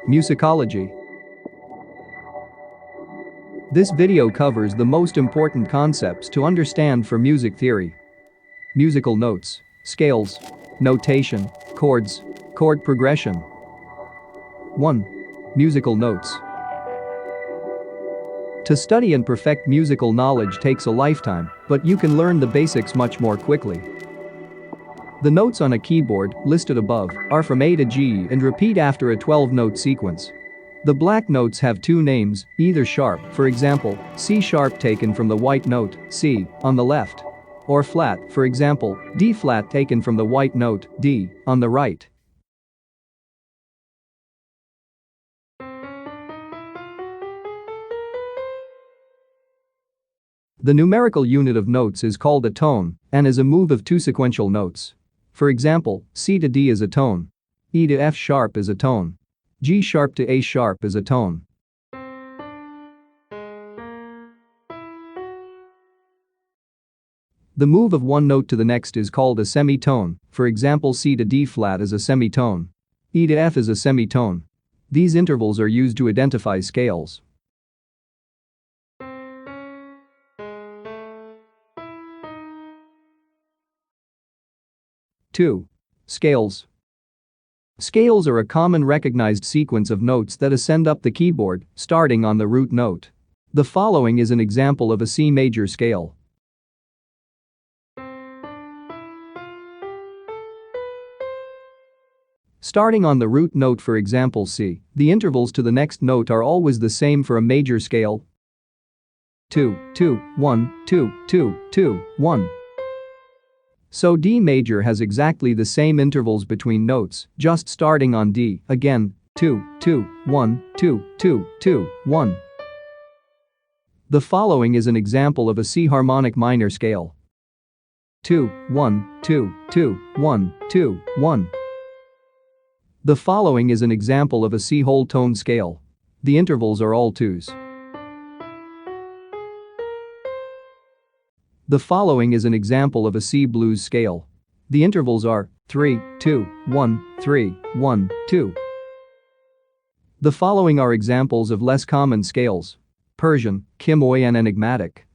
Musicology. This video covers the most important concepts to understand for music theory. Musical notes, scales, notation, chords, chord progression. 1. Musical notes. To study and perfect musical knowledge takes a lifetime, but you can learn the basics much more quickly. The notes on a keyboard, listed above, are from A to G and repeat after a 12-note sequence. The black notes have two names, either sharp, for example, C sharp taken from the white note, C, on the left, or flat, for example, D flat taken from the white note, D, on the right. The numerical unit of notes is called a tone and is a move of two sequential notes. For example, C to D is a tone. E to F sharp is a tone. G sharp to A sharp is a tone. The move of one note to the next is called a semitone, for example C to D flat is a semitone. E to F is a semitone. These intervals are used to identify scales. Two. Scales. Scales are a common recognized sequence of notes that ascend up the keyboard, starting on the root note. The following is an example of a C major scale. Starting on the root note, for example C, the intervals to the next note are always the same for a major scale. 2, 2, 1, 2, 2, 2, 1. So D major has exactly the same intervals between notes, just starting on D, again, 2, 2, 1, 2, 2, 2, 1. The following is an example of a C harmonic minor scale. 2, 1, 2, 2, 1, 2, 1. The following is an example of a C whole tone scale. The intervals are all twos. The following is an example of a C blues scale. The intervals are 3, 2, 1, 3, 1, 2. The following are examples of less common scales. Persian, Khimoy and enigmatic.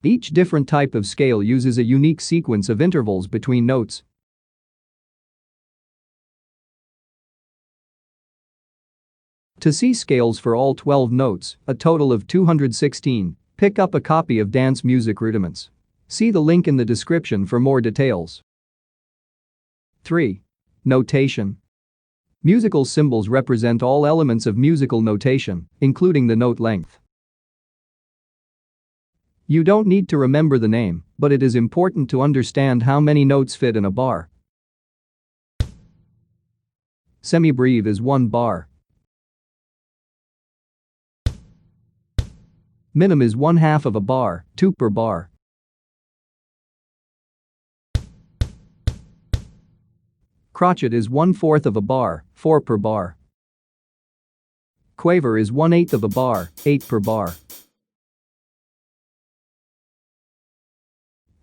Each different type of scale uses a unique sequence of intervals between notes. To see scales for all 12 notes, a total of 216, pick up a copy of Dance Music Rudiments. See the link in the description for more details. 3. Notation. Musical symbols represent all elements of musical notation, including the note length. You don't need to remember the name, but it is important to understand how many notes fit in a bar. Semibreve is 1 bar. Minim is 1/2 of a bar, 2 per bar. Crotchet is 1/4 of a bar, 4 per bar. Quaver is 1/8 of a bar, 8 per bar.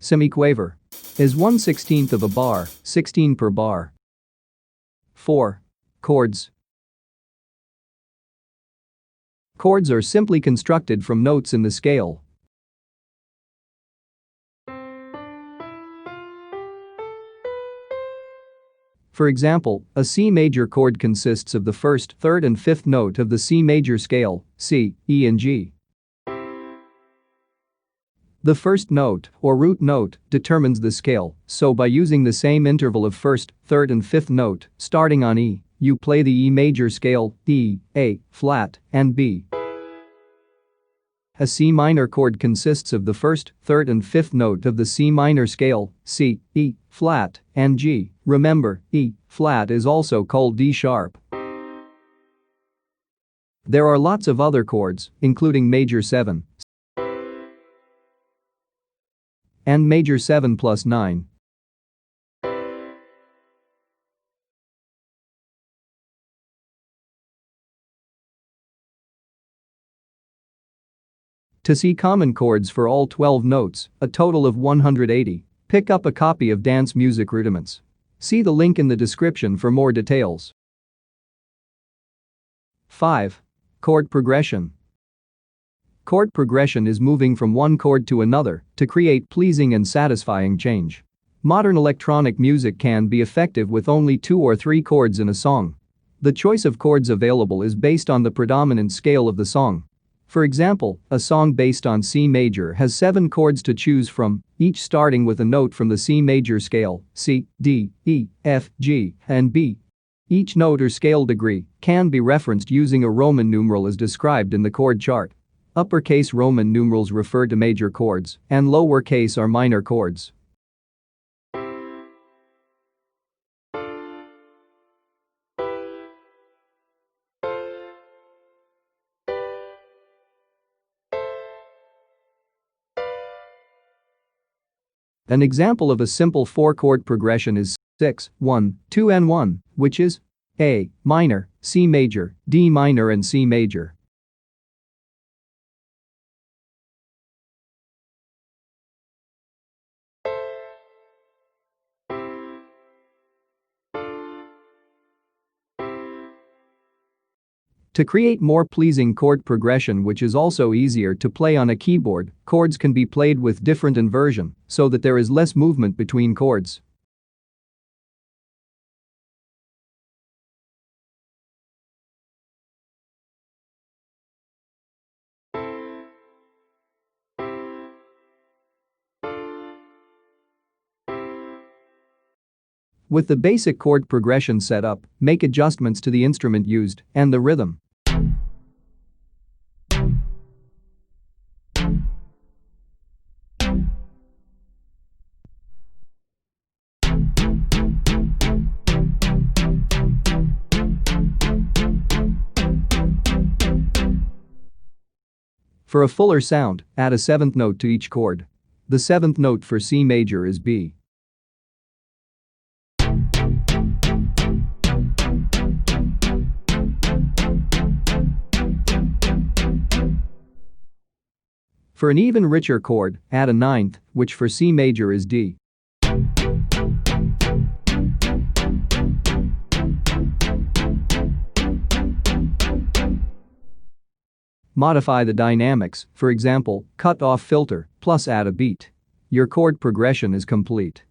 Semiquaver is 1/16 of a bar, 16 per bar. 4. Chords. Chords are simply constructed from notes in the scale. For example, a C major chord consists of the first, third and fifth note of the C major scale, C, E and G. The first note, or root note, determines the scale, so by using the same interval of first, third and fifth note, starting on E, you play the E major scale, E, A, flat, and B. A C minor chord consists of the first, third and fifth note of the C minor scale, C, E, flat, and G. Remember, E, flat is also called D sharp. There are lots of other chords, including major 7 and major 7 plus 9. To see common chords for all 12 notes, a total of 180, pick up a copy of Dance Music Rudiments. See the link in the description for more details. 5. Chord progression. Chord progression is moving from one chord to another to create pleasing and satisfying change. Modern electronic music can be effective with only 2 or 3 chords in a song. The choice of chords available is based on the predominant scale of the song. For example, a song based on C major has 7 chords to choose from, each starting with a note from the C major scale: C, D, E, F, G, and B. Each note or scale degree can be referenced using a Roman numeral as described in the chord chart. Uppercase Roman numerals refer to major chords, and lowercase are minor chords. An example of a simple 4-chord progression is 6, 1, 2 and 1, which is A minor, C major, D minor and C major. To create more pleasing chord progression which is also easier to play on a keyboard, chords can be played with different inversion so that there is less movement between chords. With the basic chord progression set up, make adjustments to the instrument used and the rhythm. For a fuller sound, add a 7th note to each chord. The 7th note for C major is B. For an even richer chord, add a 9th, which for C major is D. Modify the dynamics, for example, cut off filter, plus add a beat. Your chord progression is complete.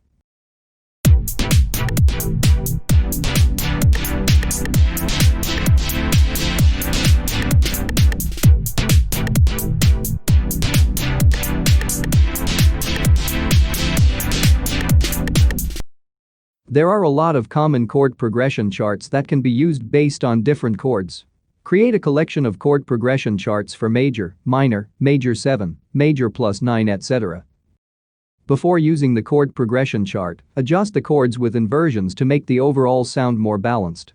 There are a lot of common chord progression charts that can be used based on different chords. Create a collection of chord progression charts for major, minor, major 7, major plus 9, etc. Before using the chord progression chart, adjust the chords with inversions to make the overall sound more balanced.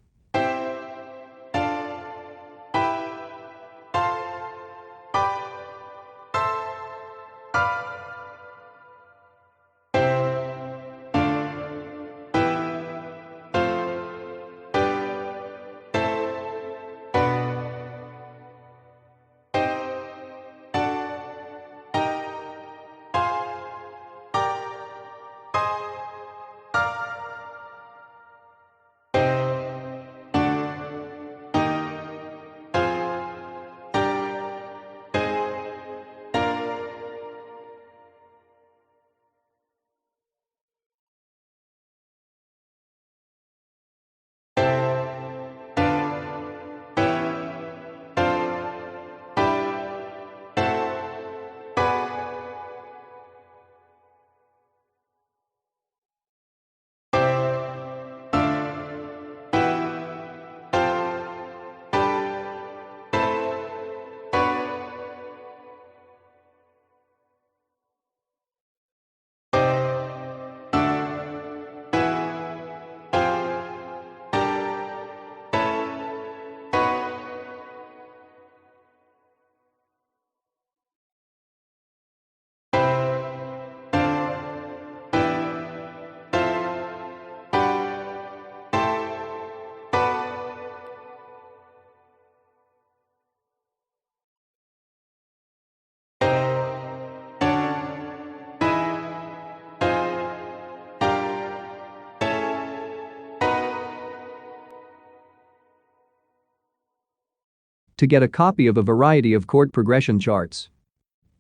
to get a copy of a variety of chord progression charts.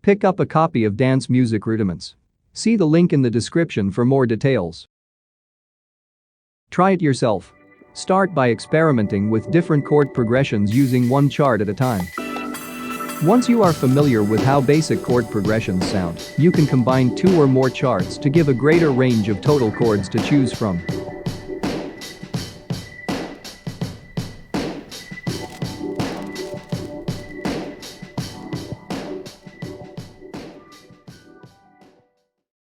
Pick up a copy of Dance Music Rudiments. See the link in the description for more details. Try it yourself. Start by experimenting with different chord progressions using one chart at a time. Once you are familiar with how basic chord progressions sound, you can combine 2 or more charts to give a greater range of total chords to choose from.